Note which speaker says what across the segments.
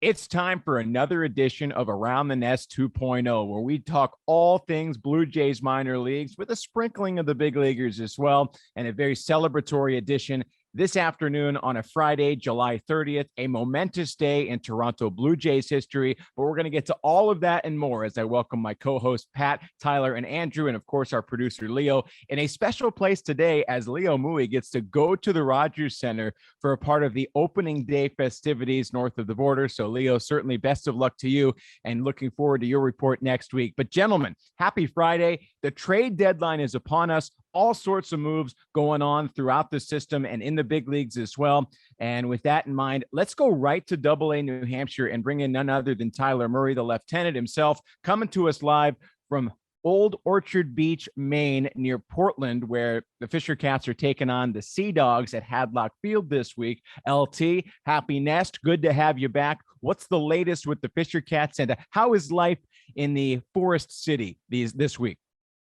Speaker 1: It's time for another edition of Around the Nest 2.0, where we talk all things Blue Jays minor leagues with a sprinkling of the big leaguers as well, and a very celebratory edition this afternoon on a Friday, July 30th, a momentous day in Toronto Blue Jays history. But we're going to get to all of that and more as I welcome my co-hosts Pat, Tyler, and Andrew, and of course our producer Leo, in a special place today as Leo Mui gets to go to the Rogers Center for a part of the opening day festivities north of the border. So Leo, certainly best of luck to you and looking forward to your report next week. But gentlemen, happy Friday. The trade deadline is upon us. All sorts of moves going on throughout the system and in the big leagues as well. And with that in mind, let's go right to Double-A New Hampshire and bring in none other than Tyler Murray, the lieutenant himself, coming to us live from Old Orchard Beach, Maine, near Portland, where the Fisher Cats are taking on the Sea Dogs at Hadlock Field this week. LT, happy Nest. Good to have you back. What's the latest with the Fisher Cats, and how is life in the Forest City this week?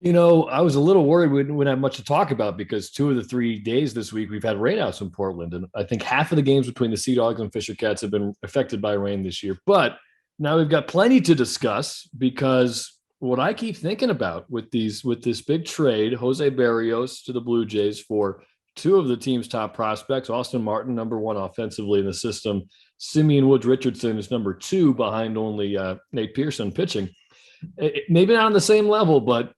Speaker 2: You know, I was a little worried we wouldn't have much to talk about because 2 of the 3 days this week we've had rainouts in Portland. And I think half of the games between the Sea Dogs and Fisher Cats have been affected by rain this year. But now we've got plenty to discuss because what I keep thinking about with this big trade, Jose Berrios to the Blue Jays for 2 of the team's top prospects, Austin Martin, number 1 offensively in the system, Simeon Richardson is number 2 behind only Nate Pearson pitching. Maybe not on the same level, but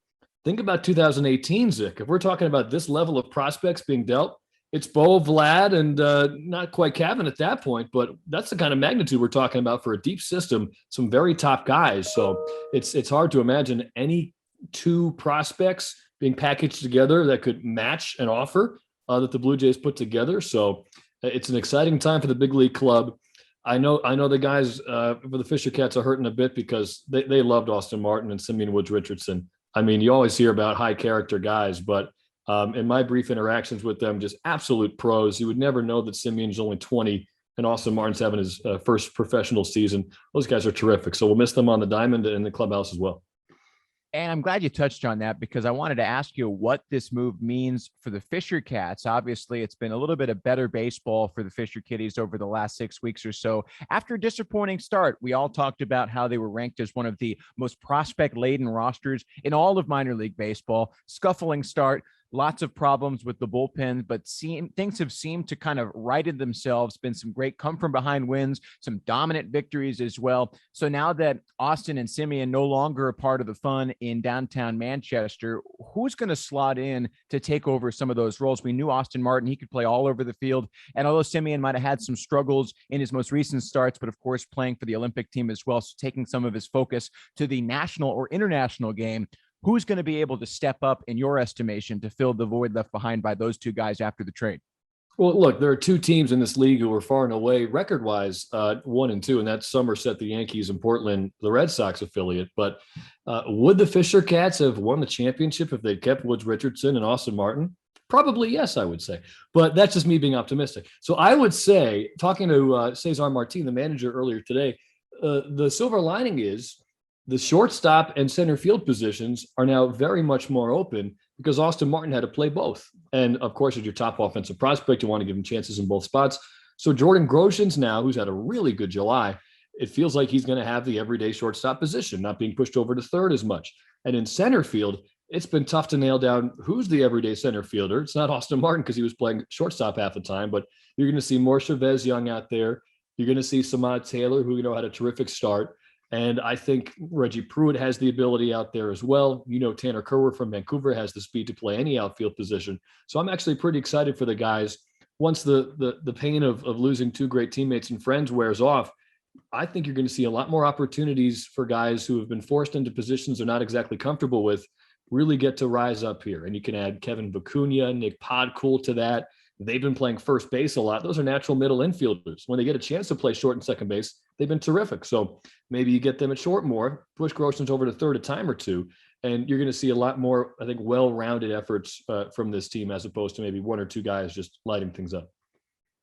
Speaker 2: think about 2018, Zick. If we're talking about this level of prospects being dealt, it's Bo, Vlad, and not quite Cavan at that point, but that's the kind of magnitude we're talking about for a deep system, some very top guys. So it's hard to imagine any 2 prospects being packaged together that could match an offer that the Blue Jays put together. So it's an exciting time for the big league club. I know the guys for the Fisher Cats are hurting a bit because they loved Austin Martin and Simeon Richardson. I mean, you always hear about high character guys, but in my brief interactions with them, just absolute pros. You would never know that Simeon's only 20 and Austin Martin's having his first professional season. Those guys are terrific. So we'll miss them on the diamond and the clubhouse as well.
Speaker 1: And I'm glad you touched on that because I wanted to ask you what this move means for the Fisher Cats. Obviously, it's been a little bit of better baseball for the Fisher Kitties over the last 6 weeks or so. After a disappointing start, we all talked about how they were ranked as one of the most prospect-laden rosters in all of minor league baseball. Scuffling start. Lots of problems with the bullpen, but things have seemed to kind of righted themselves. Been some great come from behind wins, some dominant victories as well. So now that Austin and Simeon no longer are part of the fun in downtown Manchester, who's going to slot in to take over some of those roles? We knew Austin Martin, he could play all over the field. And although Simeon might have had some struggles in his most recent starts, but of course playing for the Olympic team as well, so taking some of his focus to the national or international game, who's going to be able to step up, in your estimation, to fill the void left behind by those 2 guys after the trade?
Speaker 2: Well, look, there are 2 teams in this league who are far and away record-wise 1 and 2, and that's Somerset, the Yankees, and Portland, the Red Sox affiliate. But would the Fisher Cats have won the championship if they'd kept Woods Richardson and Austin Martin? Probably yes, I would say. But that's just me being optimistic. So I would say, talking to Cesar Martin, the manager, earlier today, the silver lining is the shortstop and center field positions are now very much more open because Austin Martin had to play both. And of course, as your top offensive prospect, you want to give him chances in both spots. So Jordan Groshan's now, who's had a really good July, it feels like he's going to have the everyday shortstop position, not being pushed over to third as much. And in center field, it's been tough to nail down who's the everyday center fielder. It's not Austin Martin because he was playing shortstop half the time, but you're going to see more Chavez Young out there. You're going to see Samad Taylor, who had a terrific start. And I think Reggie Pruitt has the ability out there as well. Tanner Kerwer from Vancouver has the speed to play any outfield position. So I'm actually pretty excited for the guys. Once the pain of losing 2 great teammates and friends wears off, I think you're going to see a lot more opportunities for guys who have been forced into positions they're not exactly comfortable with really get to rise up here. And you can add Kevin Vicuña, Nick Podcool to that. They've been playing first base a lot. Those are natural middle infielders. When they get a chance to play short and second base, they've been terrific. So maybe you get them at short more, push Groshan's over to third a time or 2, and you're going to see a lot more, I think, well-rounded efforts from this team as opposed to maybe 1 or 2 guys just lighting things up.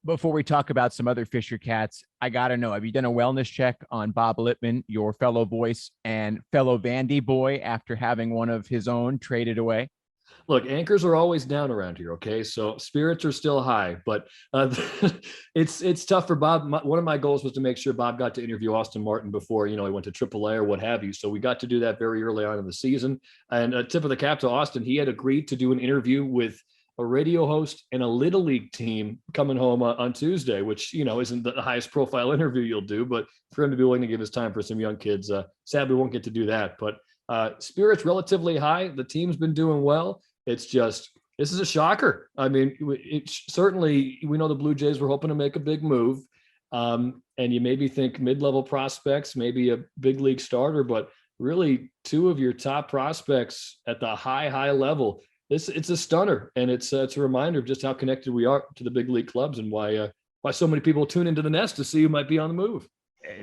Speaker 1: Before we talk about some other Fisher Cats, I got to know, have you done a wellness check on Bob Littman, your fellow voice and fellow Vandy boy, after having one of his own traded away?
Speaker 2: Look, anchors are always down around here. Okay, so spirits are still high, but it's tough for Bob. One of my goals was to make sure Bob got to interview Austin Martin before he went to AAA or what have you. So we got to do that very early on in the season. And a tip of the cap to Austin, he had agreed to do an interview with a radio host and a little league team coming home on Tuesday, which isn't the highest profile interview you'll do, but for him to be willing to give his time for some young kids, sadly won't get to do that. But spirits relatively high. The team's been doing well. It's just, this is a shocker. I mean, certainly we know the Blue Jays were hoping to make a big move. And you maybe think mid-level prospects, maybe a big league starter, but really two of your top prospects at the high level. It's a stunner. And it's a reminder of just how connected we are to the big league clubs and why so many people tune into the nest to see who might be on the move.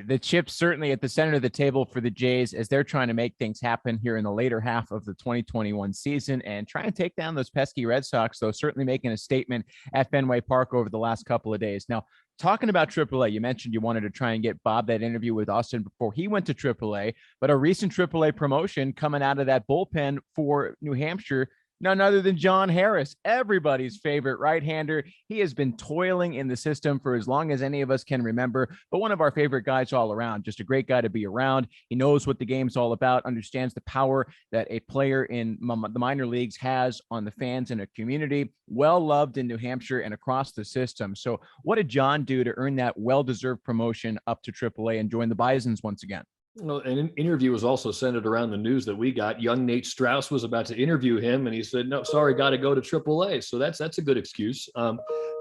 Speaker 1: The chip's certainly at the center of the table for the Jays as they're trying to make things happen here in the later half of the 2021 season and try and take down those pesky Red Sox, though certainly making a statement at Fenway Park over the last couple of days. Now, talking about AAA, you mentioned you wanted to try and get Bob that interview with Austin before he went to AAA, but a recent AAA promotion coming out of that bullpen for New Hampshire, none other than John Harris, everybody's favorite right-hander. He has been toiling in the system for as long as any of us can remember, but one of our favorite guys all around, just a great guy to be around. He knows what the game's all about, understands the power that a player in the minor leagues has on the fans and a community, well-loved in New Hampshire and across the system. So what did John do to earn that well-deserved promotion up to AAA and join the Bisons once again?
Speaker 2: Well, an interview was also centered around the news that we got. Young Nate Strauss was about to interview him, and he said, "No, sorry, got to go to AAA." So that's a good excuse.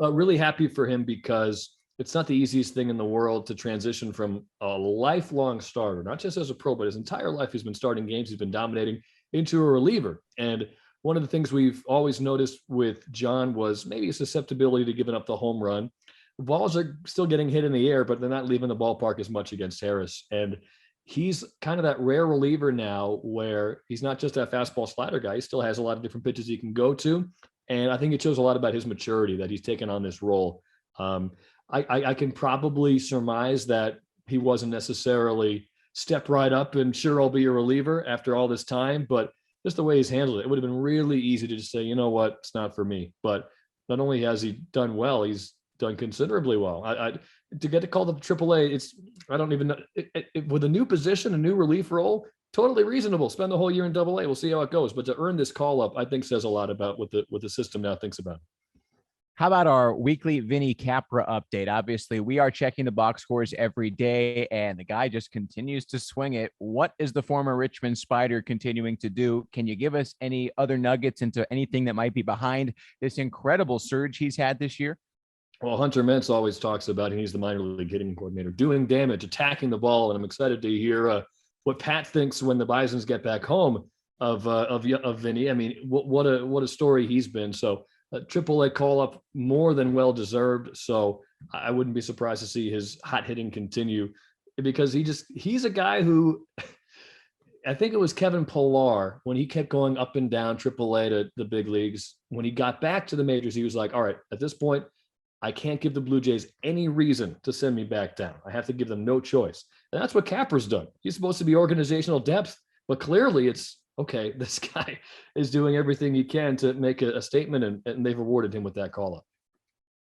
Speaker 2: Really happy for him because it's not the easiest thing in the world to transition from a lifelong starter, not just as a pro, but his entire life he's been starting games, he's been dominating, into a reliever. And one of the things we've always noticed with John was maybe a susceptibility to giving up the home run. Balls are still getting hit in the air, but they're not leaving the ballpark as much against Harris. And he's kind of that rare reliever now where he's not just that fastball slider guy. He still has a lot of different pitches he can go to. And I think it shows a lot about his maturity that he's taken on this role. I can probably surmise that he wasn't necessarily step right up and sure I'll be a reliever after all this time, but just the way he's handled it would have been really easy to just say, you know what, it's not for me. But not only has he done well, he's done considerably well. To get to call the AAA, I don't even know. With a new position, a new relief role, totally reasonable. Spend the whole year in AA. We'll see how it goes. But to earn this call up, I think says a lot about what the system now thinks about.
Speaker 1: How about our weekly Vinny Capra update? Obviously, we are checking the box scores every day, and the guy just continues to swing it. What is the former Richmond Spider continuing to do? Can you give us any other nuggets into anything that might be behind this incredible surge he's had this year?
Speaker 2: Well, Hunter Mentz always talks about he's the minor league hitting coordinator, doing damage, attacking the ball, and I'm excited to hear what Pat thinks when the Bisons get back home of Vinny. I mean, what a story he's been. So AAA call up more than well deserved. So I wouldn't be surprised to see his hot hitting continue because he's a guy who I think it was Kevin Pillar when he kept going up and down AAA to the big leagues. When he got back to the majors, he was like, all right, at this point, I can't give the Blue Jays any reason to send me back down. I have to give them no choice. And that's what Capra's done. He's supposed to be organizational depth, but clearly it's, okay, this guy is doing everything he can to make a statement, and they've rewarded him with that call-up.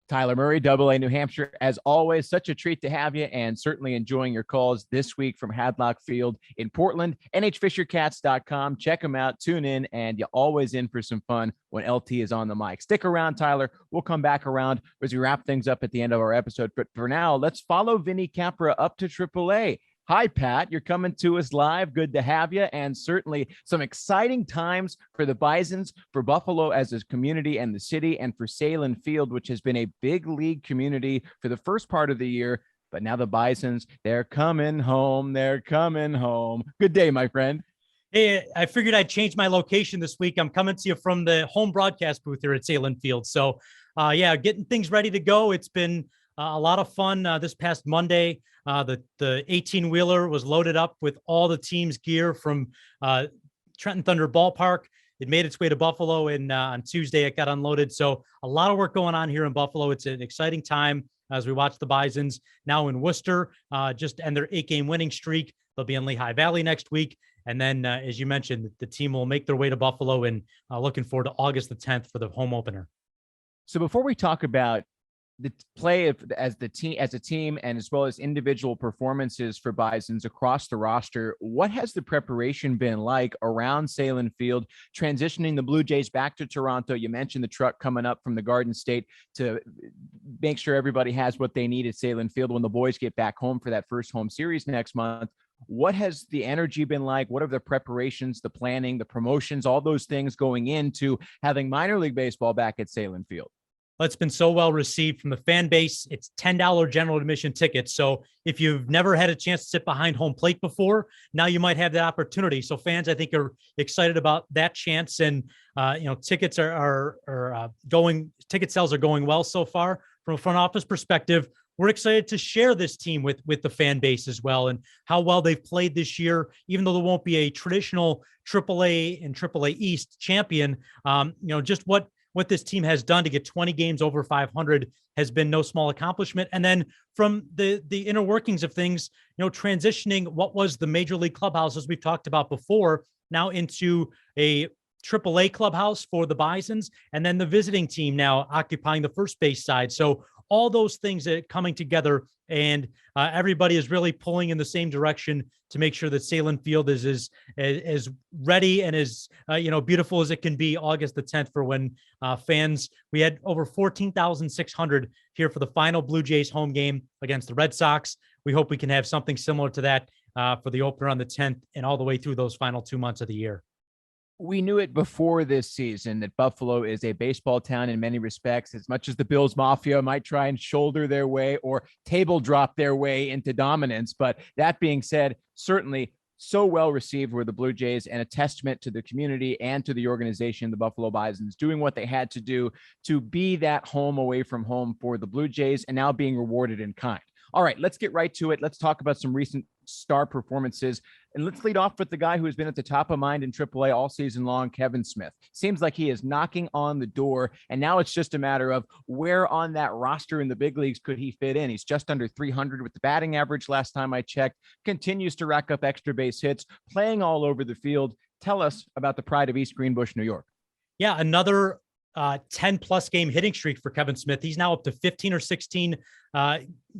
Speaker 1: Tyler Murray, AA New Hampshire, as always, such a treat to have you, and certainly enjoying your calls this week from Hadlock Field in Portland. NHFisherCats.com. Check them out, tune in, and you're always in for some fun when LT is on the mic. Stick around, Tyler. We'll come back around as we wrap things up at the end of our episode. But for now, let's follow Vinny Capra up to AAA. Hi, Pat. You're coming to us live. Good to have you. And certainly some exciting times for the Bisons, for Buffalo as a community and the city, and for Salem Field, which has been a big league community for the first part of the year. But now the Bisons, they're coming home. They're coming home. Good day, my friend.
Speaker 3: Hey, I figured I'd change my location this week. I'm coming to you from the home broadcast booth here at Salem Field. So, getting things ready to go. It's been a lot of fun this past Monday. The 18-wheeler was loaded up with all the team's gear from Trenton Thunder Ballpark. It made its way to Buffalo, and on Tuesday it got unloaded. So a lot of work going on here in Buffalo. It's an exciting time as we watch the Bisons now in Worcester just end their 8-game winning streak. They'll be in Lehigh Valley next week. And then, as you mentioned, the team will make their way to Buffalo, and looking forward to August the 10th for the home opener.
Speaker 1: So before we talk about the play of as a team, and as well as individual performances for Bisons across the roster, what has the preparation been like around Salem Field, transitioning the Blue Jays back to Toronto? You mentioned the truck coming up from the Garden State to make sure everybody has what they need at Salem Field when the boys get back home for that first home series next month. What has the energy been like? What are the preparations, the planning, the promotions, all those things going into having minor league baseball back at Salem Field?
Speaker 3: It's been so well received from the fan base. It's $10 general admission tickets. So if you've never had a chance to sit behind home plate before, now you might have that opportunity. So fans, I think, are excited about that chance. And, tickets are going, ticket sales are going well so far. From a front office perspective, we're excited to share this team with the fan base as well, and how well they've played this year, even though there won't be a traditional AAA and AAA East champion. Just what this team has done to get 20 games over 500 has been no small accomplishment. And then from the inner workings of things, transitioning what was the major league clubhouse, as we've talked about before, now into a AAA clubhouse for the Bisons, and then the visiting team now occupying the first base side. So all those things that coming together, and everybody is really pulling in the same direction to make sure that Salem Field is as ready and as beautiful as it can be August the 10th for when fans. We had over 14,600 here for the final Blue Jays home game against the Red Sox. We hope we can have something similar to that for the opener on the 10th and all the way through those final 2 months of the year.
Speaker 1: We knew it before this season that Buffalo is a baseball town in many respects. As much as the Bills Mafia might try and shoulder their way or table drop their way into dominance. But that being said, certainly so well received were the Blue Jays, and a testament to the community and to the organization, the Buffalo Bisons, doing what they had to do to be that home away from home for the Blue Jays, and now being rewarded in kind. All right, let's get right to it. Let's talk about some recent star performances. And let's lead off with the guy who has been at the top of mind in AAA all season long, Kevin Smith. Seems like he is knocking on the door, and now it's just a matter of where on that roster in the big leagues could he fit in. He's just under 300 with the batting average last time I checked, continues to rack up extra base hits, playing all over the field. Tell us about the pride of East Greenbush, New York.
Speaker 3: Yeah, another 10-plus game hitting streak for Kevin Smith. He's now up to 15 or 16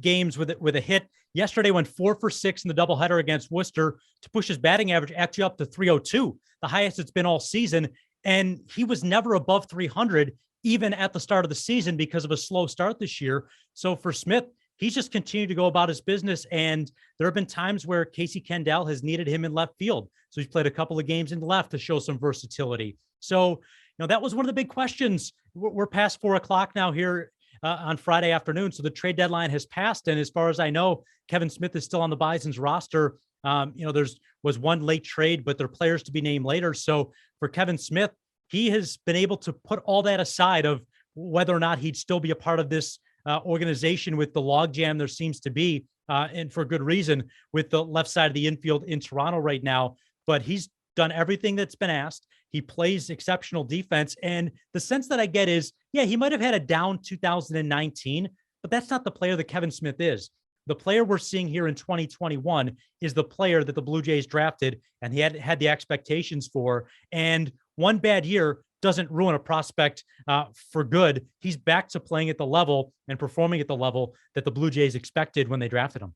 Speaker 3: games with a hit. Yesterday went 4 for 6 in the doubleheader against Worcester to push his batting average actually up to 302, the highest it's been all season. And he was never above 300, even at the start of the season, because of a slow start this year. So for Smith, he's just continued to go about his business. And there have been times where Casey Kendall has needed him in left field. So he's played a couple of games in the left to show some versatility. So, that was one of the big questions. We're past 4:00 now here on Friday afternoon. So the trade deadline has passed. And as far as I know, Kevin Smith is still on the Bisons roster. Was one late trade, but there are players to be named later. So for Kevin Smith, he has been able to put all that aside of whether or not he'd still be a part of this organization with the logjam there seems to be, and for good reason, with the left side of the infield in Toronto right now. But he's done everything that's been asked. He plays exceptional defense. And the sense that I get is, yeah, he might have had a down 2019, but that's not the player that Kevin Smith is. The player we're seeing here in 2021 is the player that the Blue Jays drafted and he had the expectations for. And one bad year doesn't ruin a prospect for good. He's back to playing at the level and performing at the level that the Blue Jays expected when they drafted him.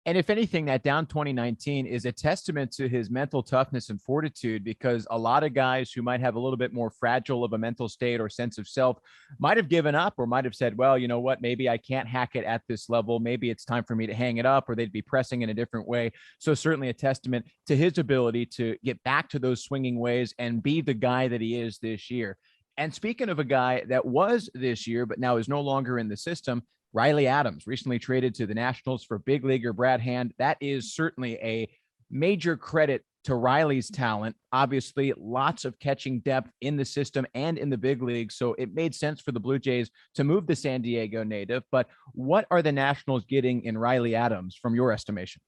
Speaker 1: And if anything, that down 2019 is a testament to his mental toughness and fortitude, because a lot of guys who might have a little bit more fragile of a mental state or sense of self might have given up, or might have said, well, you know what, maybe I can't hack it at this level. Maybe it's time for me to hang it up, or they'd be pressing in a different way. So certainly a testament to his ability to get back to those swinging ways and be the guy that he is this year. And speaking of a guy that was this year, but now is no longer in the system, Riley Adams, recently traded to the Nationals for big leaguer Brad Hand. That is certainly a major credit to Riley's talent. Obviously, lots of catching depth in the system and in the big league. So it made sense for the Blue Jays to move the San Diego native. But what are the Nationals getting in Riley Adams from your estimation?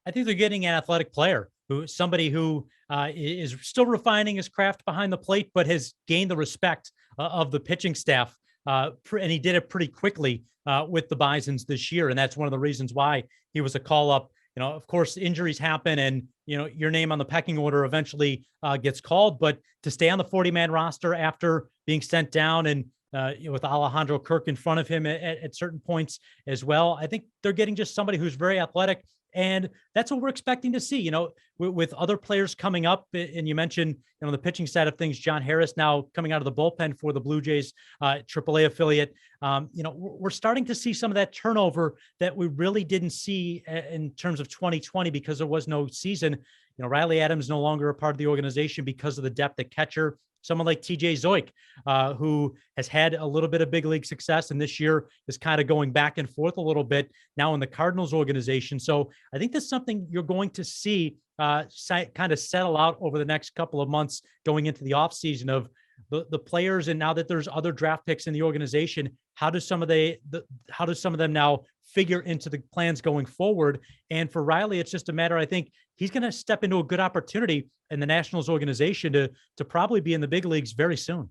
Speaker 3: I think they're getting an athletic player, somebody who is still refining his craft behind the plate, but has gained the respect of the pitching staff. And he did it pretty quickly with the Bisons this year. And that's one of the reasons why he was a call up. Of course, injuries happen and, your name on the pecking order eventually gets called, but to stay on the 40-man roster after being sent down and with Alejandro Kirk in front of him at certain points as well, I think they're getting just somebody who's very athletic. And that's what we're expecting to see, with other players coming up. And you mentioned, the pitching side of things, John Harris now coming out of the bullpen for the Blue Jays AAA affiliate. We're starting to see some of that turnover that we really didn't see in terms of 2020 because there was no season. Riley Adams no longer a part of the organization because of the depth at catcher. Someone like TJ Zoik, who has had a little bit of big league success and this year is kind of going back and forth a little bit now in the Cardinals organization. So I think that's something you're going to see kind of settle out over the next couple of months going into the offseason of the players. And now that there's other draft picks in the organization, how do some of them now figure into the plans going forward? And for Riley, it's just a matter, I think he's going to step into a good opportunity in the Nationals organization to probably be in the big leagues very soon.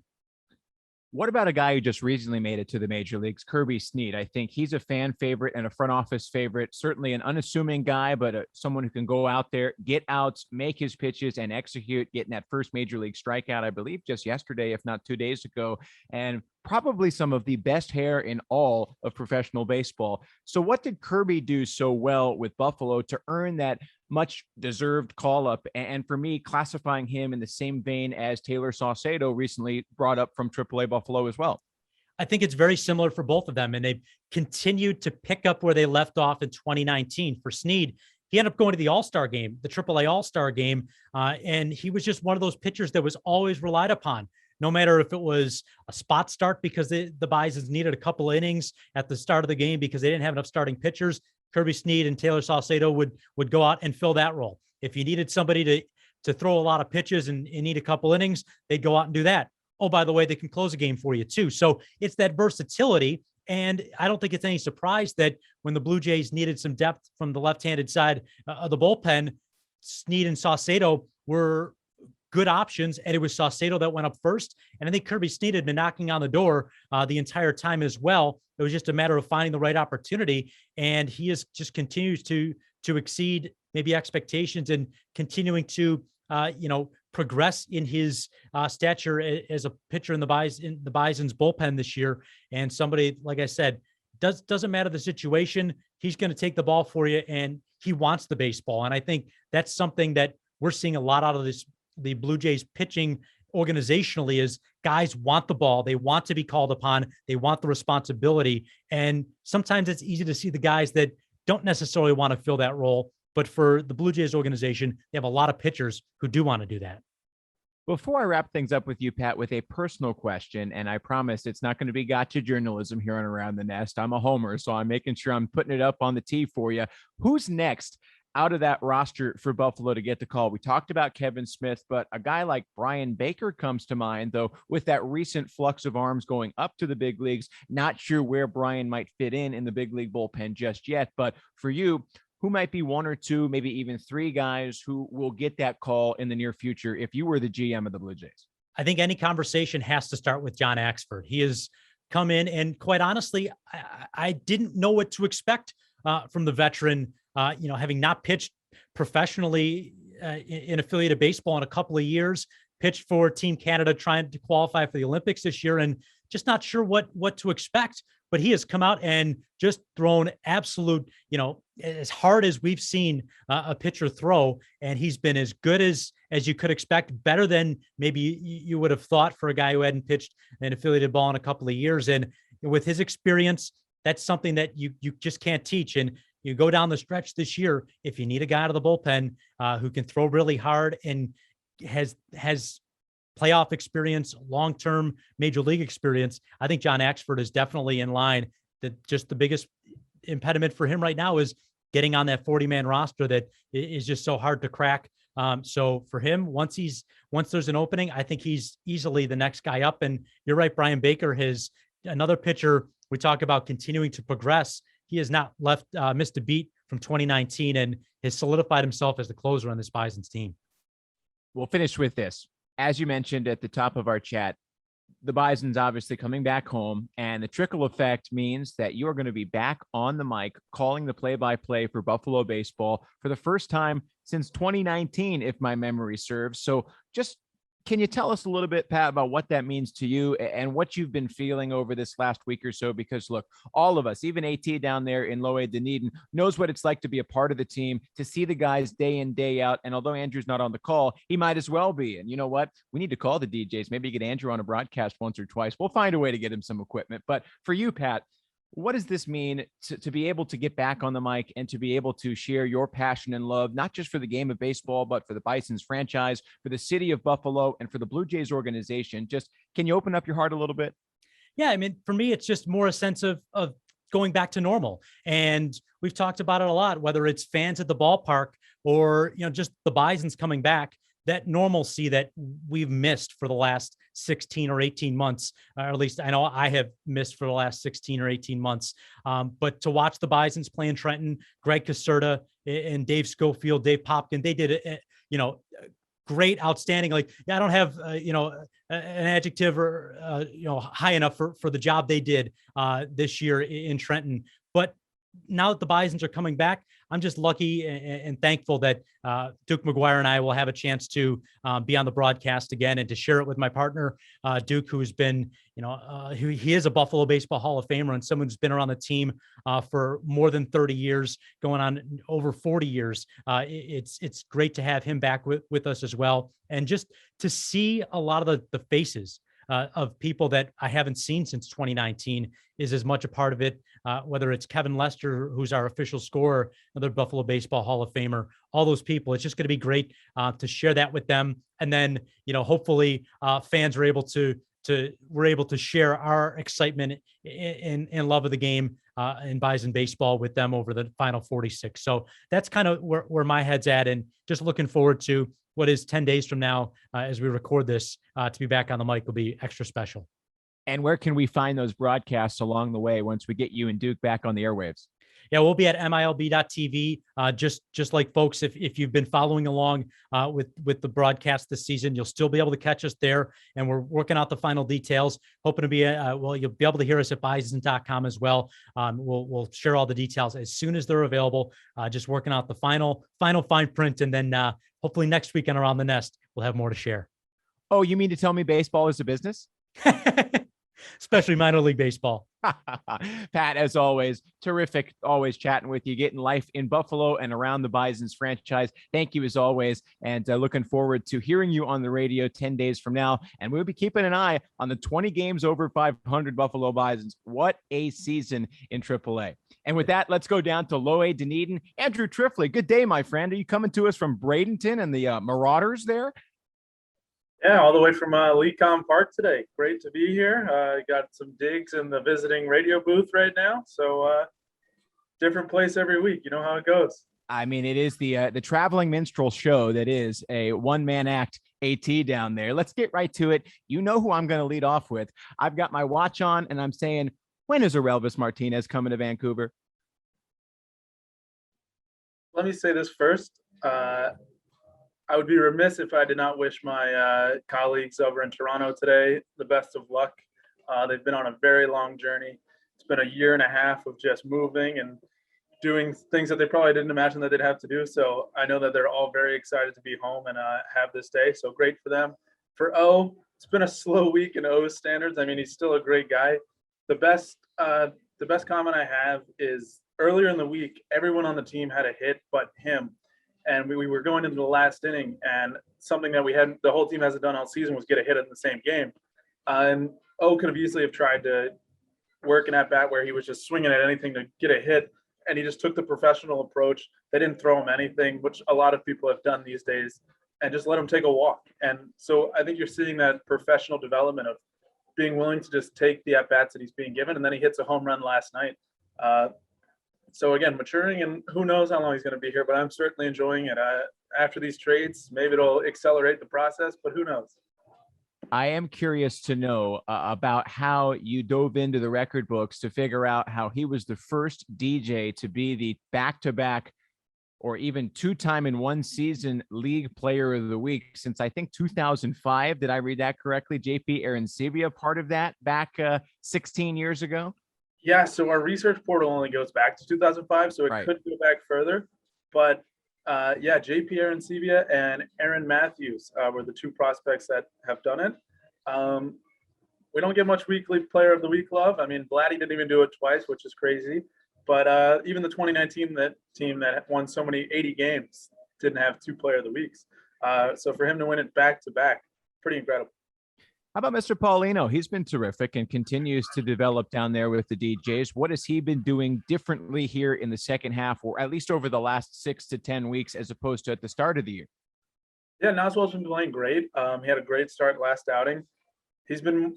Speaker 1: What about a guy who just recently made it to the major leagues, Kirby Snead? I think he's a fan favorite and a front office favorite, certainly an unassuming guy, but someone who can go out there, get outs, make his pitches and execute, getting that first major league strikeout, I believe just yesterday, if not 2 days ago, and probably some of the best hair in all of professional baseball. So what did Kirby do so well with Buffalo to earn that much deserved call up? And for me, classifying him in the same vein as Taylor Saucedo recently brought up from AAA Buffalo as well.
Speaker 3: I think it's very similar for both of them. And they've continued to pick up where they left off in 2019. For Snead, he ended up going to the All-Star game, the AAA All-Star game. And he was just one of those pitchers that was always relied upon, no matter if it was a spot start because the Bisons needed a couple innings at the start of the game because they didn't have enough starting pitchers. Kirby Snead and Taylor Saucedo would go out and fill that role. If you needed somebody to throw a lot of pitches and need a couple innings, they'd go out and do that. Oh, by the way, they can close a game for you too. So it's that versatility. And I don't think it's any surprise that when the Blue Jays needed some depth from the left-handed side of the bullpen, Snead and Saucedo were good options, and it was Saucedo that went up first. And I think Kirby Snead had been knocking on the door the entire time as well. It was just a matter of finding the right opportunity, and he has just continues to exceed maybe expectations and continuing to progress in his stature as a pitcher in the Bison's bullpen this year. And somebody, like I said, doesn't matter the situation, he's going to take the ball for you, and he wants the baseball. And I think that's something that we're seeing a lot out of the Blue Jays pitching organizationally is guys want the ball. They want to be called upon. They want the responsibility. And sometimes it's easy to see the guys that don't necessarily want to fill that role. But for the Blue Jays organization, they have a lot of pitchers who do want to do that.
Speaker 1: Before I wrap things up with you, Pat, with a personal question, and I promise it's not going to be gotcha journalism here on Around the Nest. I'm a homer, so I'm making sure I'm putting it up on the tee for you. Who's next out of that roster for Buffalo to get the call? We talked about Kevin Smith, but a guy like Brian Baker comes to mind, though, with that recent flux of arms going up to the big leagues. Not sure where Brian might fit in the big league bullpen just yet, but for you, who might be one or two, maybe even three guys who will get that call in the near future if you were the GM of the Blue Jays?
Speaker 3: I think any conversation has to start with John Axford. He has come in, and quite honestly, I didn't know what to expect from the veteran, having not pitched professionally in affiliated baseball in a couple of years, pitched for Team Canada trying to qualify for the Olympics this year, and just not sure what to expect. But he has come out and just thrown absolute, as hard as we've seen a pitcher throw. And he's been as good as you could expect, better than maybe you would have thought for a guy who hadn't pitched an affiliated ball in a couple of years. And with his experience, that's something that you just can't teach. And you go down the stretch this year, if you need a guy out of the bullpen who can throw really hard and has playoff experience, long-term major league experience, I think John Axford is definitely in line. That just the biggest impediment for him right now is getting on that 40-man roster that is just so hard to crack. So for him, once there's an opening, I think he's easily the next guy up. And you're right, Brian Baker has another pitcher. We talk about continuing to progress. He has not missed a beat from 2019 and has solidified himself as the closer on this Bison's team.
Speaker 1: We'll finish with this. As you mentioned at the top of our chat, the Bisons obviously coming back home, and the trickle effect means that you are going to be back on the mic calling the play-by-play for Buffalo baseball for the first time since 2019, if my memory serves. So just can you tell us a little bit, Pat, about what that means to you and what you've been feeling over this last week or so? Because look, all of us, even AT down there in Lower Dunedin, knows what it's like to be a part of the team, to see the guys day in, day out. And although Andrew's not on the call, he might as well be. And you know what? We need to call the DJs, maybe get Andrew on a broadcast once or twice. We'll find a way to get him some equipment. But for you, Pat, what does this mean to be able to get back on the mic and to be able to share your passion and love, not just for the game of baseball, but for the Bisons franchise, for the city of Buffalo, and for the Blue Jays organization? Just, can you open up your heart a little bit?
Speaker 3: Yeah, I mean, for me, it's just more a sense of going back to normal. And we've talked about it a lot, whether it's fans at the ballpark or, just the Bisons coming back, that normalcy that we've missed for the last 16 or 18 months, or at least I know I have missed for the last 16 or 18 months. But to watch the Bisons play in Trenton, Greg Caserta and Dave Schofield, Dave Popkin, they did it, great, outstanding. Like, I don't have, an adjective or, high enough for the job they did this year in Trenton. But now that the Bisons are coming back, I'm just lucky and thankful that Duke McGuire and I will have a chance to be on the broadcast again and to share it with my partner, Duke, who's been, he is a Buffalo Baseball Hall of Famer and someone who's been around the team for more than 30 years, going on over 40 years. It's great to have him back with us as well. And just to see a lot of the faces of people that I haven't seen since 2019 is as much a part of it, whether it's Kevin Lester, who's our official scorer, another Buffalo Baseball Hall of Famer, all those people. It's just going to be great to share that with them. And then, hopefully fans are able we're able to share our excitement and love of the game in Bison baseball with them over the final 46. So that's kind of where my head's at, and just looking forward to what is 10 days from now, as we record this, to be back on the mic will be extra special.
Speaker 1: And where can we find those broadcasts along the way once we get you and Duke back on the airwaves?
Speaker 3: Yeah, we'll be at milb.tv. Just like folks, if you've been following along with the broadcast this season, you'll still be able to catch us there. And we're working out the final details, hoping to be, you'll be able to hear us at bison.com as well. We'll share all the details as soon as they're available. Just working out the final fine print. And then hopefully next weekend around the nest, we'll have more to share.
Speaker 1: Oh, you mean to tell me baseball is a business?
Speaker 3: Especially minor league baseball.
Speaker 1: Pat, as always, terrific, always chatting with you, getting life in Buffalo and around the Bisons franchise. Thank you as always, and looking forward to hearing you on the radio 10 days from now. And we'll be keeping an eye on the 20 games over 500 Buffalo Bisons. What a season in AAA. And with that, let's go down to Lower Dunedin. Andrew Thriffiley, good day, my friend. Are you coming to us from Bradenton and the Marauders there?
Speaker 4: Yeah, all the way from Lecom Park today. Great to be here. Got some digs in the visiting radio booth right now. So different place every week. You know how it goes.
Speaker 1: I mean, it is the traveling minstrel show that is a one-man act AT down there. Let's get right to it. You know who I'm going to lead off with. I've got my watch on, and I'm saying, when is Orelvis Martinez coming to Vancouver?
Speaker 4: Let me say this first. I would be remiss if I did not wish my colleagues over in Toronto today the best of luck. They've been on a very long journey. It's been a year and a half of just moving and doing things that they probably didn't imagine that they'd have to do. So I know that they're all very excited to be home and have this day. So great for them. For O, it's been a slow week in O's standards. I mean, he's still a great guy. The best comment I have is earlier in the week, everyone on the team had a hit but him. And we were going into the last inning, and something that the whole team hasn't done all season was get a hit in the same game. And O could have easily have tried to work an at-bat where he was just swinging at anything to get a hit, and he just took the professional approach. They didn't throw him anything, which a lot of people have done these days, and just let him take a walk. And so I think you're seeing that professional development of being willing to just take the at-bats that he's being given, and then he hits a home run last night. So again, maturing, and who knows how long he's going to be here, but I'm certainly enjoying it. After these trades, maybe it'll accelerate the process, but who knows?
Speaker 1: I am curious to know about how you dove into the record books to figure out how he was the first DJ to be the back-to-back or even two-time in one season league player of the week since I think 2005. Did I read that correctly? JP Arencibia, part of that back 16 years ago?
Speaker 4: Yeah, so our research portal only goes back to 2005, so it
Speaker 1: Right.
Speaker 4: could go back further. But yeah, JP Arencibia and Aaron Matthews were the two prospects that have done it. We don't get much weekly player of the week love. I mean, Vladdy didn't even do it twice, which is crazy. But even the 2019 team that won so many 80 games didn't have two player of the weeks. So for him to win it back to back, pretty incredible.
Speaker 1: How about Mr. Paulino? He's been terrific and continues to develop down there with the DJs. What has he been doing differently here in the second half, or at least over the last 6 to 10 weeks, as opposed to at the start of the year?
Speaker 4: Yeah, Noswell's been playing great. He had a great start last outing. He's been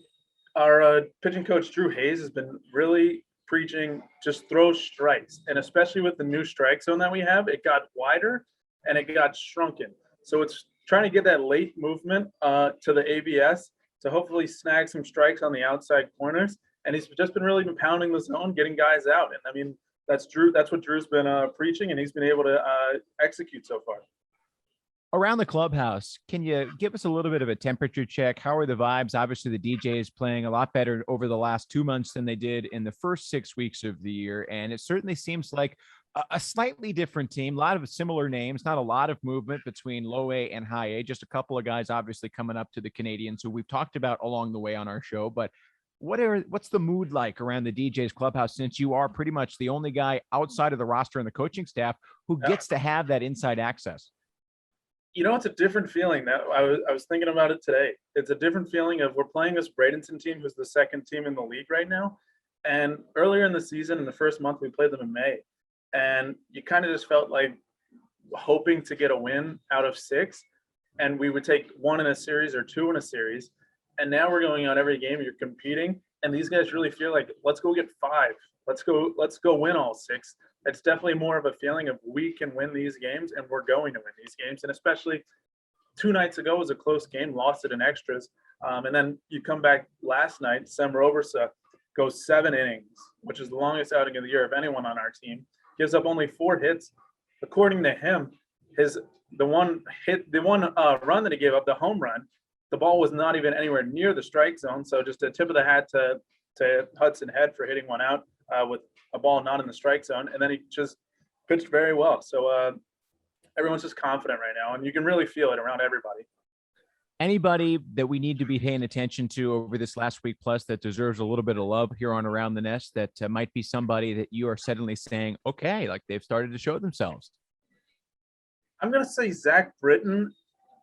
Speaker 4: our pitching coach, Drew Hayes, has been really preaching just throw strikes. And especially with the new strike zone that we have, it got wider and it got shrunken. So it's trying to get that late movement to the ABS to hopefully snag some strikes on the outside corners. And he's just been really pounding the zone, getting guys out. And I mean, that's what Drew's been preaching, and he's been able to execute so far.
Speaker 1: Around the clubhouse, can you give us a little bit of a temperature check? How are the vibes? Obviously, the DJs playing a lot better over the last 2 months than they did in the first 6 weeks of the year. And it certainly seems like a slightly different team, a lot of similar names, not a lot of movement between low A and high A, just a couple of guys obviously coming up to the Canadians who we've talked about along the way on our show. But what's the mood like around the DJs clubhouse, since you are pretty much the only guy outside of the roster and the coaching staff who gets to have that inside access?
Speaker 4: You know, it's a different feeling. That I was thinking about it today. It's a different feeling of we're playing this Bradenton team, who's the second team in the league right now. And earlier in the season, in the first month, we played them in May. And you kind of just felt like hoping to get a win out of 6. And we would take 1 in a series or 2 in a series. And now we're going out every game. You're competing. And these guys really feel like, let's go get 5. Let's go win all 6. It's definitely more of a feeling of we can win these games, and we're going to win these games. And especially 2 nights ago was a close game, lost it in extras. And then you come back last night, Sem Robersa goes 7 innings, which is the longest outing of the year of anyone on our team, gives up only 4 hits. According to him, the one run that he gave up, the home run, the ball was not even anywhere near the strike zone. So just a tip of the hat to Hudson Head for hitting one out with a ball not in the strike zone. And then he just pitched very well. So everyone's just confident right now, and you can really feel it around everybody.
Speaker 1: Anybody that we need to be paying attention to over this last week plus that deserves a little bit of love here on Around the Nest, that might be somebody that you are suddenly saying, okay, like they've started to show themselves?
Speaker 4: I'm going to say Zach Britton.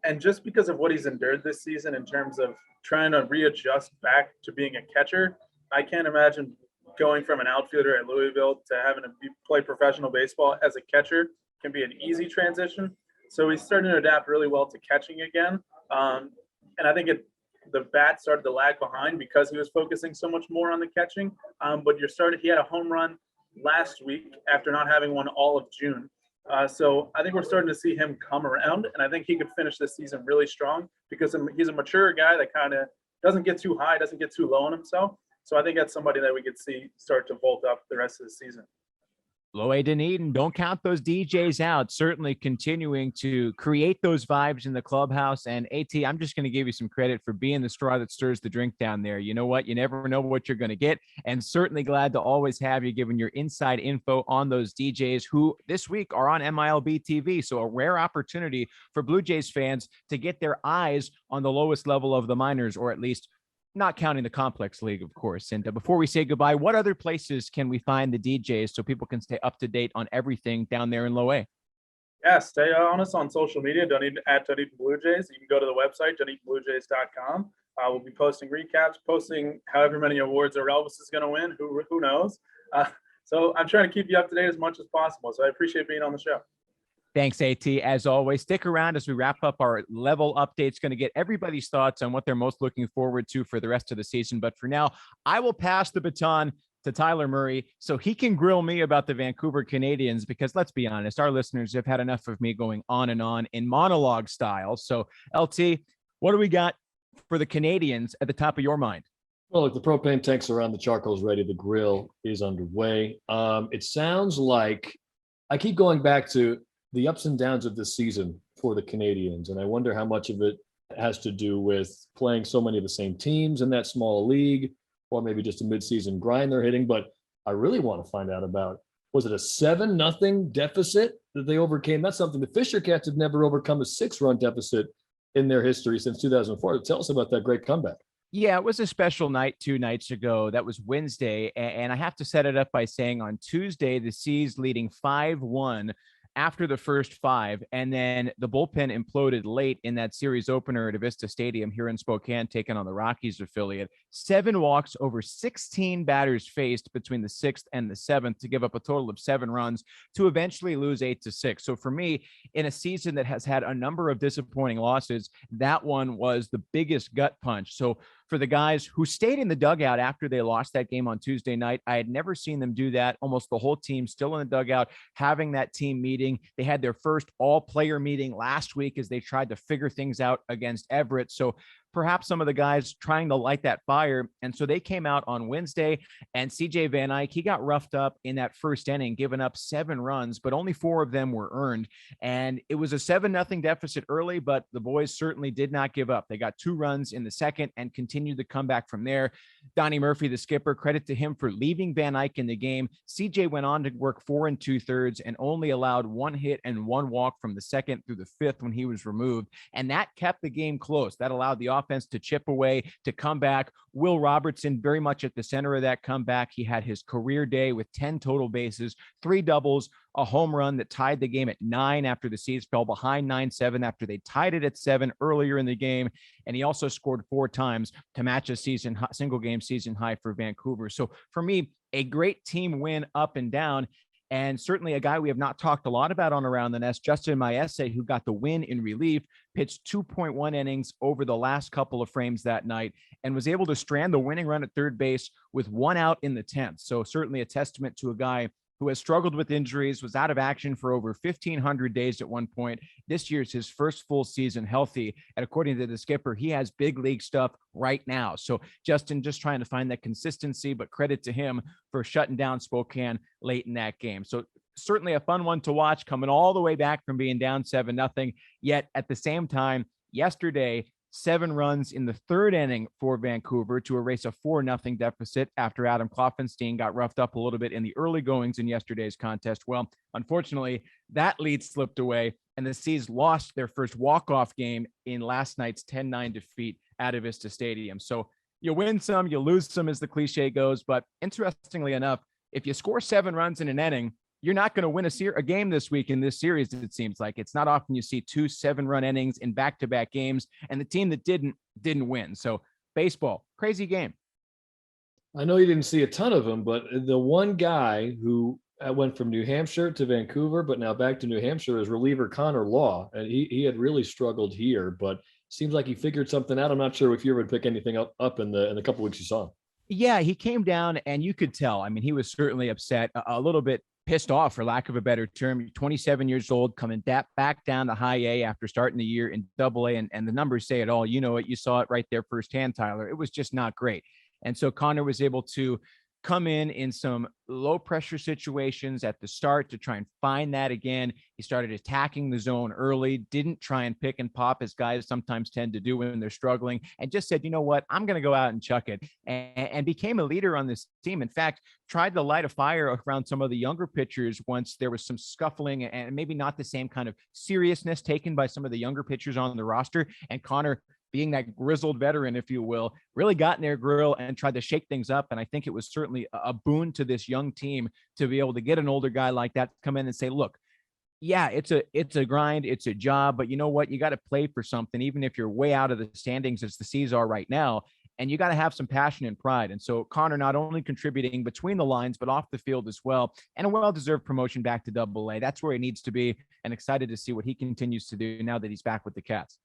Speaker 4: And just because of what he's endured this season in terms of trying to readjust back to being a catcher, I can't imagine going from an outfielder at Louisville to having to play professional baseball as a catcher can be an easy transition. So he's starting to adapt really well to catching again. And I think the bat started to lag behind because he was focusing so much more on the catching. But he had a home run last week after not having one all of June. So I think we're starting to see him come around, and I think he could finish this season really strong because he's a mature guy that kind of doesn't get too high, doesn't get too low on himself. So I think that's somebody that we could see start to vault up the rest of the season.
Speaker 1: Low A Dunedin, don't count those DJs out. Certainly continuing to create those vibes in the clubhouse. And AT, I'm just going to give you some credit for being the straw that stirs the drink down there. You know what? You never know what you're going to get. And certainly glad to always have you giving your inside info on those DJs who this week are on MILB TV. So a rare opportunity for Blue Jays fans to get their eyes on the lowest level of the minors, or at least not counting the complex league, of course. And before we say goodbye, what other places can we find the DJs so people can stay up to date on everything down there in Low A?
Speaker 4: Yeah, stay on us on social media, at Dunedin Blue Jays. You can go to the website, DunedinBlueJays.com. We'll be posting recaps, posting however many awards Orelvis is going to win. Who knows? So I'm trying to keep you up to date as much as possible. So I appreciate being on the show.
Speaker 1: Thanks, AT. As always, stick around as we wrap up our level updates. Going to get everybody's thoughts on what they're most looking forward to for the rest of the season. But for now, I will pass the baton to Tyler Murray so he can grill me about the Vancouver Canadians, because let's be honest, our listeners have had enough of me going on and on in monologue style. So LT, what do we got for the Canadians at the top of your mind?
Speaker 2: Well, if the propane tanks around, the charcoal's ready, the grill is underway. It sounds like I keep going back to the ups and downs of this season for the Canadians. And I wonder how much of it has to do with playing so many of the same teams in that small league, or maybe just a midseason grind they're hitting. But I really want to find out about, was it a 7-0 deficit that they overcame? That's something the Fisher Cats have never overcome, a 6-run deficit in their history since 2004. Tell us about that great comeback.
Speaker 1: Yeah, it was a special night 2 nights ago. That was Wednesday. And I have to set it up by saying on Tuesday, the Seas leading 5-1 after the first 5. And then the bullpen imploded late in that series opener at Avista Stadium here in Spokane, taking on the Rockies affiliate. 7 walks over 16 batters faced between the 6th and the 7th to give up a total of 7 runs to eventually lose 8-6. So for me, in a season that has had a number of disappointing losses, that one was the biggest gut punch. So for the guys who stayed in the dugout after they lost that game on Tuesday night, I had never seen them do that. Almost the whole team still in the dugout, having that team meeting. They had their first all-player meeting last week as they tried to figure things out against Everett. So perhaps some of the guys trying to light that fire. And so they came out on Wednesday, and CJ Van Eyck, he got roughed up in that first inning, giving up 7 runs, but only 4 of them were earned. And it was a 7-0 deficit early, but the boys certainly did not give up. They got 2 runs in the second and continued the comeback from there. Donnie Murphy, the skipper, credit to him for leaving Van Eyck in the game. CJ went on to work 4 2/3 and only allowed 1 hit and 1 walk from the 2nd through the 5th when he was removed. And that kept the game close. That allowed the offense to chip away, to come back. Will Robertson very much at the center of that comeback. He had his career day with 10 total bases, 3 doubles, a home run that tied the game at 9 after the Seas fell behind 9-7 after they tied it at 7 earlier in the game. And he also scored 4 times to match a single game season high for Vancouver. So for me, a great team win up and down. And certainly a guy we have not talked a lot about on Around the Nest, Justin Maese, who got the win in relief, pitched 2.1 innings over the last couple of frames that night and was able to strand the winning run at third base with 1 out in the 10th. So certainly a testament to a guy who has struggled with injuries, was out of action for over 1,500 days at one point. This year's his first full season healthy. And according to the skipper, he has big league stuff right now. So Justin just trying to find that consistency, but credit to him for shutting down Spokane late in that game. So certainly a fun one to watch, coming all the way back from being down 7-0. Yet at the same time, yesterday, 7 runs in the 3rd inning for Vancouver to erase a 4-0 deficit after Adam Kloffenstein got roughed up a little bit in the early goings in yesterday's contest. Well, unfortunately, that lead slipped away, and the Seas lost their first walk-off game in last night's 10-9 defeat at Avista Stadium. So you win some, you lose some, as the cliche goes. But interestingly enough, if you score 7 runs in an inning, you're not going to win a game this week in this series. It seems like it's not often you see 2 7-run innings in back-to-back games, and the team that didn't win. So baseball, crazy game.
Speaker 2: I know you didn't see a ton of them, but the one guy who went from New Hampshire to Vancouver, but now back to New Hampshire, is reliever Connor Law. And he had really struggled here, but seems like he figured something out. I'm not sure if you ever would pick anything up in the couple weeks you saw him.
Speaker 1: Yeah, he came down and you could tell. I mean, he was certainly upset, a little bit pissed off, for lack of a better term. 27 years old, coming back down to high A after starting the year in double A. And the numbers say it all. You know it. You saw it right there firsthand, Tyler. It was just not great. And so Connor was able to come in some low pressure situations at the start to try and find that again. He started attacking the zone early, didn't try and pick and pop as guys sometimes tend to do when they're struggling, and just said, you know what, I'm going to go out and chuck it, and became a leader on this team. In fact, tried to light a fire around some of the younger pitchers once there was some scuffling and maybe not the same kind of seriousness taken by some of the younger pitchers on the roster. And Connor, being that grizzled veteran, if you will, really got in their grill and tried to shake things up. And I think it was certainly a boon to this young team to be able to get an older guy like that to come in and say, look, yeah, it's a grind, it's a job, but you know what? You got to play for something, even if you're way out of the standings as the Seas are right now. And you got to have some passion and pride. And so Connor not only contributing between the lines, but off the field as well, and a well-deserved promotion back to Double A. That's where he needs to be, and excited to see what he continues to do now that he's back with the Cats.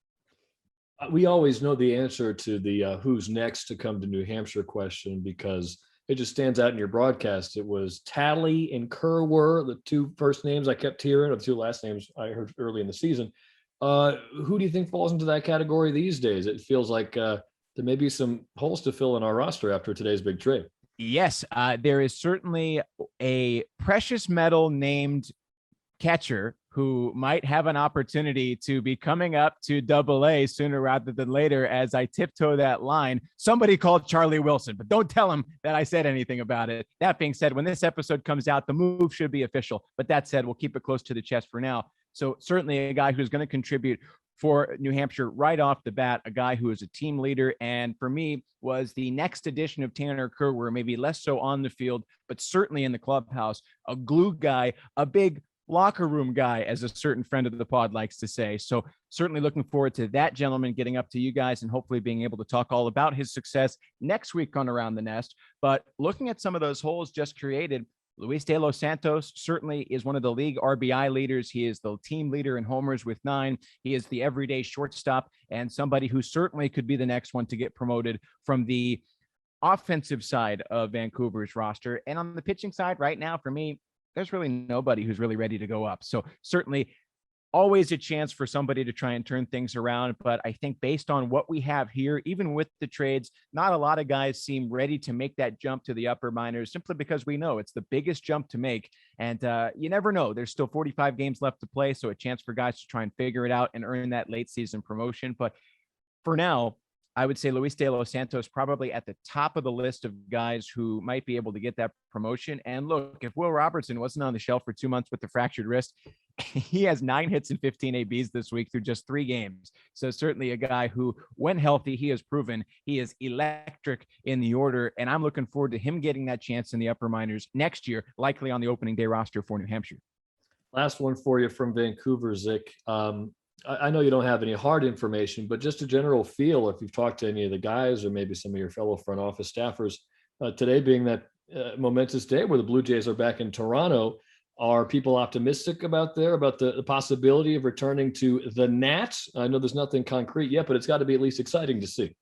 Speaker 2: We always know the answer to the who's next to come to New Hampshire question, because it just stands out in your broadcast. It was Talley and Kerr, the 2 first names I kept hearing, or the 2 last names I heard early in the season. Who do you think falls into that category these days? It feels like there may be some holes to fill in our roster after today's big trade.
Speaker 1: Yes, there is certainly a precious metal named catcher who might have an opportunity to be coming up to AA sooner rather than later as I tiptoe that line. Somebody called Charlie Wilson, but don't tell him that I said anything about it. That being said, when this episode comes out, the move should be official. But that said, we'll keep it close to the chest for now. So certainly a guy who's going to contribute for New Hampshire right off the bat, a guy who is a team leader. And for me, was the next edition of Tanner Kerr, maybe less so on the field, but certainly in the clubhouse, a glue guy, a big locker room guy, as a certain friend of the pod likes to say. So certainly looking forward to that gentleman getting up to you guys and hopefully being able to talk all about his success next week on Around the Nest. But looking at some of those holes just created, Luis de los Santos certainly is one of the league RBI leaders. He is the team leader in homers with 9. He is the everyday shortstop and somebody who certainly could be the next one to get promoted from the offensive side of Vancouver's roster. And on the pitching side right now, for me, there's really nobody who's really ready to go up. So certainly always a chance for somebody to try and turn things around. But I think based on what we have here, even with the trades, not a lot of guys seem ready to make that jump to the upper minors, simply because we know it's the biggest jump to make. And you never know. There's still 45 games left to play. So a chance for guys to try and figure it out and earn that late season promotion. But for now, I would say Luis de los Santos probably at the top of the list of guys who might be able to get that promotion. And look, if Will Robertson wasn't on the shelf for 2 months with the fractured wrist, he has 9 hits and 15 ABs this week through just 3 games. So certainly a guy who, when healthy, he has proven he is electric in the order. And I'm looking forward to him getting that chance in the upper minors next year, likely on the opening day roster for New Hampshire.
Speaker 2: Last one for you from Vancouver, Zick. I know you don't have any hard information, but just a general feel, if you've talked to any of the guys or maybe some of your fellow front office staffers, today being that momentous day where the Blue Jays are back in Toronto, are people optimistic about the possibility of returning to the Nats? I know there's nothing concrete yet, but it's got to be at least exciting to see.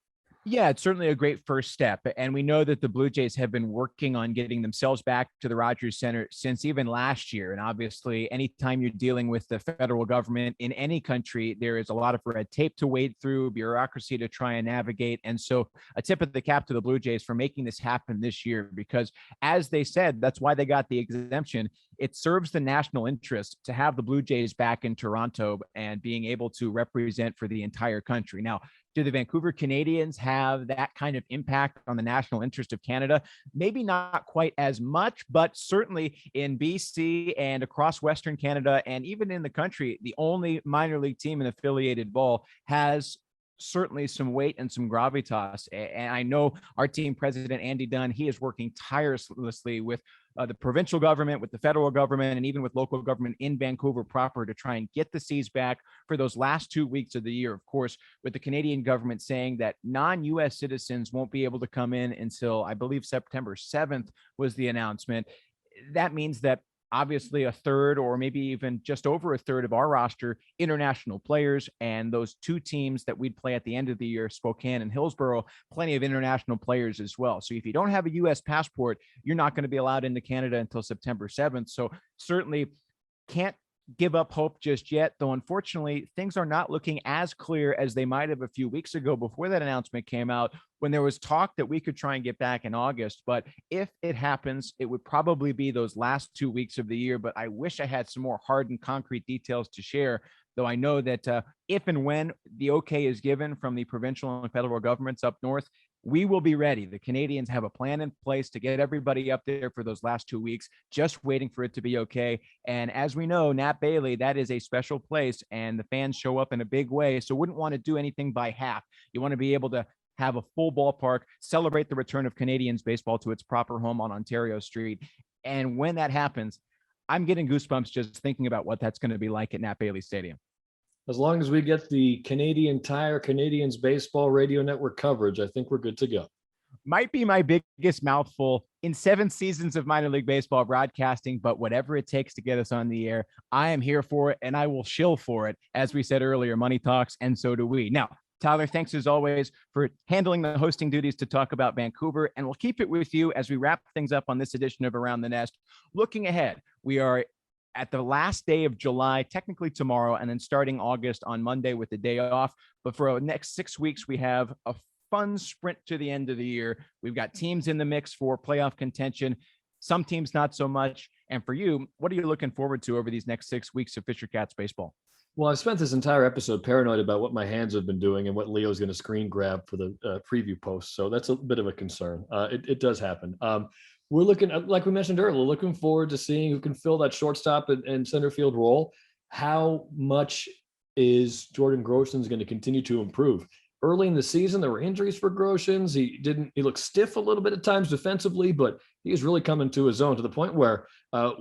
Speaker 1: Yeah, it's certainly a great first step. And we know that the Blue Jays have been working on getting themselves back to the Rogers Center since even last year. And obviously, anytime you're dealing with the federal government in any country, there is a lot of red tape to wade through, bureaucracy to try and navigate. And so a tip of the cap to the Blue Jays for making this happen this year, because as they said, that's why they got the exemption. It serves the national interest to have the Blue Jays back in Toronto and being able to represent for the entire country. Now, do the Vancouver Canadians have that kind of impact on the national interest of Canada? Maybe not quite as much, but certainly in BC and across Western Canada and even in the country, the only minor league team in affiliated ball has certainly some weight and some gravitas. And I know our team president, Andy Dunn, he is working tirelessly with the provincial government, with the federal government, and even with local government in Vancouver proper to try and get the C's back for those last 2 weeks of the year. Of course, with the Canadian government saying that non-U.S. citizens won't be able to come in until, I believe, September 7th was the announcement. That means that obviously a third or maybe even just over a third of our roster, international players, and those 2 teams that we'd play at the end of the year, Spokane and Hillsborough, plenty of international players as well. So if you don't have a U.S. passport, you're not going to be allowed into Canada until September 7th. So certainly can't give up hope just yet, though unfortunately things are not looking as clear as they might have a few weeks ago before that announcement came out, when there was talk that we could try and get back in August. But if it happens, it would probably be those last 2 weeks of the year. But I wish I had some more hard and concrete details to share, though I know that if and when the okay is given from the provincial and federal governments up north, we will be ready. The Canadians have a plan in place to get everybody up there for those last 2 weeks, just waiting for it to be okay. And as we know, Nat Bailey, that is a special place, and the fans show up in a big way. So wouldn't want to do anything by half. You want to be able to have a full ballpark, celebrate the return of Canadians baseball to its proper home on Ontario Street. And when that happens, I'm getting goosebumps just thinking about what that's going to be like at Nat Bailey Stadium.
Speaker 2: As long as we get the Canadian Tire Canadians Baseball Radio Network coverage, I think we're good to go.
Speaker 1: Might be my biggest mouthful in 7 seasons of minor league baseball broadcasting, but whatever it takes to get us on the air, I am here for it, and I will shill for it. As we said earlier, money talks, and so do we. Now, Tyler, thanks as always for handling the hosting duties to talk about Vancouver, and we'll keep it with you as we wrap things up on this edition of Around the Nest. Looking ahead, we are at the last day of July, technically tomorrow, and then starting August on Monday with the day off. But for the next 6 weeks, we have a fun sprint to the end of the year. We've got teams in the mix for playoff contention, some teams not so much. And for you, what are you looking forward to over these next 6 weeks of Fisher Cats baseball?
Speaker 2: Well, I've spent this entire episode paranoid about what my hands have been doing and what Leo's going to screen grab for the preview post. So that's a bit of a concern. It does happen. We're looking, like we mentioned earlier, looking forward to seeing who can fill that shortstop and center field role. How much is Jordan Groshan going to continue to improve? Early in the season, there were injuries for Groshan. He looked stiff a little bit at times defensively, but he's really coming to his own to the point where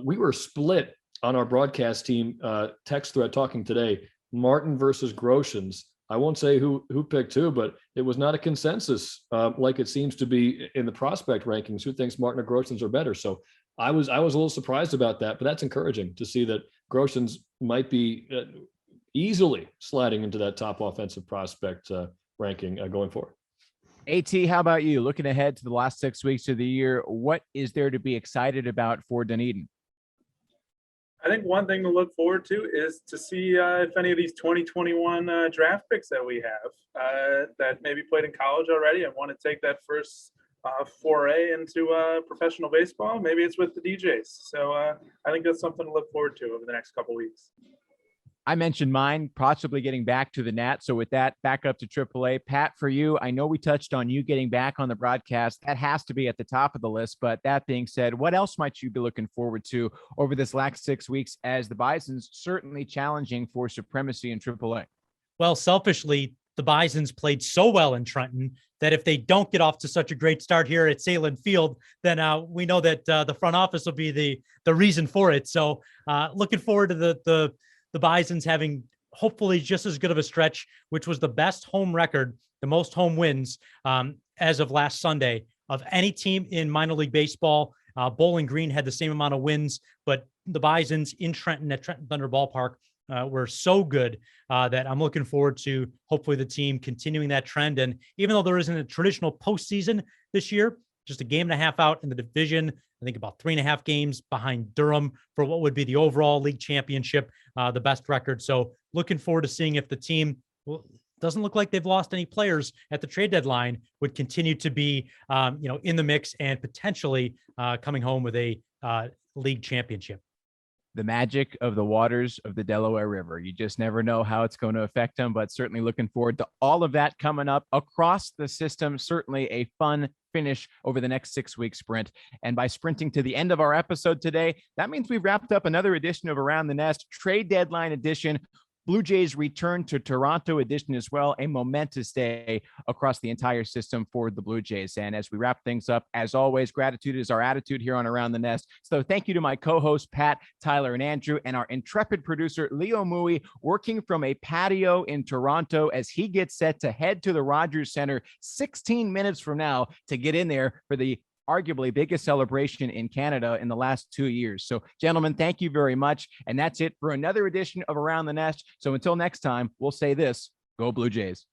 Speaker 2: we were split on our broadcast team text thread talking today, Martin versus Groshan's. I won't say who picked who, but it was not a consensus like it seems to be in the prospect rankings. Who thinks Martin or Groshan's are better? So I was a little surprised about that, but that's encouraging to see that Groshan's might be easily sliding into that top offensive prospect ranking going forward.
Speaker 1: AT, how about you? Looking ahead to the last 6 weeks of the year, what is there to be excited about for Dunedin?
Speaker 4: I think one thing to look forward to is to see if any of these 2021 draft picks that we have that maybe played in college already and want to take that first foray into professional baseball, maybe it's with the DJs. So I think that's something to look forward to over the next couple weeks.
Speaker 1: I mentioned mine possibly getting back to the Nats. So with that, back up to AAA. Pat, for you, I know we touched on you getting back on the broadcast. That has to be at the top of the list. But that being said, what else might you be looking forward to over this last 6 weeks as the Bisons certainly challenging for supremacy in AAA?
Speaker 3: Well, selfishly, the Bisons played so well in Trenton that if they don't get off to such a great start here at Salem Field, then we know that the front office will be the reason for it. So looking forward to the Bisons having hopefully just as good of a stretch, which was the best home record, the most home wins as of last Sunday of any team in minor league baseball. Bowling Green had the same amount of wins, but the Bisons in Trenton at Trenton Thunder Ballpark were so good that I'm looking forward to hopefully the team continuing that trend. And even though there isn't a traditional postseason this year, just a game and a half out in the division, I think about 3.5 games behind Durham for what would be the overall league championship, the best record. So looking forward to seeing if the team doesn't look like they've lost any players at the trade deadline, would continue to be, in the mix and potentially coming home with a league championship.
Speaker 1: The magic of the waters of the Delaware River. You just never know how it's going to affect them, but certainly looking forward to all of that coming up across the system. Certainly a fun finish over the next 6 week sprint. And by sprinting to the end of our episode today, that means we've wrapped up another edition of Around the Nest, trade deadline edition. Blue Jays return to Toronto edition as well, a momentous day across the entire system for the Blue Jays. And as we wrap things up, as always, gratitude is our attitude here on Around the Nest. So thank you to my co-hosts, Pat, Tyler, and Andrew, and our intrepid producer, Leo Mui, working from a patio in Toronto as he gets set to head to the Rogers Center 16 minutes from now to get in there for the arguably biggest celebration in Canada in the last 2 years. So gentlemen, thank you very much. And that's it for another edition of Around the Nest. So until next time, we'll say this, go Blue Jays.